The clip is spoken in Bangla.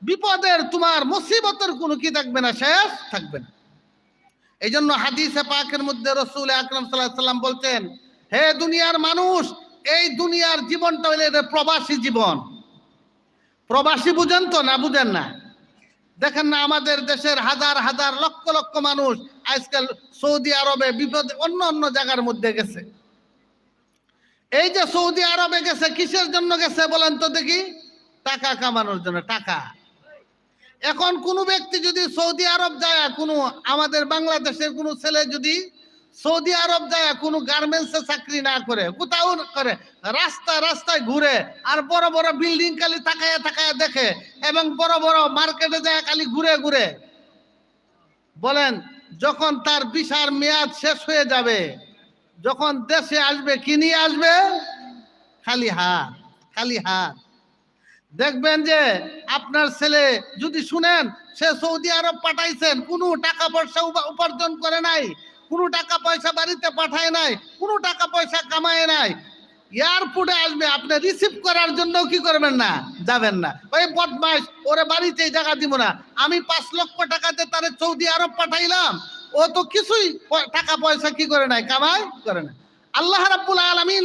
বিপদের তোমার মুসিবতের কোনো কি থাকবে না, শেষ থাকবে না। এই জন্য হাদিসে পাকের মধ্যে রাসূল আকরাম সাল্লাল্লাহু আলাইহি ওয়াসাল্লাম বলতেন, হে দুনিয়ার মানুষ, এই দুনিয়ার জীবনটা হইলে এটা প্রবাসী জীবন। প্রবাসী বুঝেন তো না? বুঝেন না? দেখেন না আমাদের দেশের হাজার হাজার লক্ষ লক্ষ মানুষ আজকাল সৌদি আরবে বিপদে অন্য অন্য জায়গার মধ্যে গেছে। এই যে সৌদি আরবে গেছে কিসের জন্য গেছে বলেন তো দেখি? টাকা কামানোর জন্য। টাকা। এখন কোনো ব্যক্তি যদি সৌদি আরব যায়, কোনো আমাদের বাংলাদেশের কোনো ছেলে যদি সৌদি আরব যায় কোনো গার্মেন্টসে চাকরি না করে, কোথাও করে, রাস্তায় রাস্তায় ঘুরে আর বড় বড় বিল্ডিং খালি তাকায়া তাকায়া দেখে এবং বড় বড় মার্কেটে যায় খালি ঘুরে ঘুরে, বলেন যখন তার ভিসার মেয়াদ শেষ হয়ে যাবে, যখন দেশে আসবে কি নিয়ে আসবে? খালি হাত, খালি হাত। দেখবেন যে আপনার ছেলে যদি শুনেন সে সৌদি আরব পাঠাইছেন, কোনো টাকা পয়সা উপার্জন করে নাই, কোনো টাকা পয়সা বাড়িতে পাঠায় নাই, কোনো টাকা পয়সা কামায় নাই, এয়ারপোর্টে আসবে, আপনি রিসিভ করার জন্য কি করবেন না? যাবেন না। ওই বদমাইশ, ওরে বাড়িতেই জায়গা দিব না, আমি 5 লক্ষ টাকাতে তারে সৌদি আরব পাঠাইলাম, ও তো কিছুই টাকা পয়সা কি করে নাই, কামাই করে না। আল্লাহ রাব্বুল আলামিন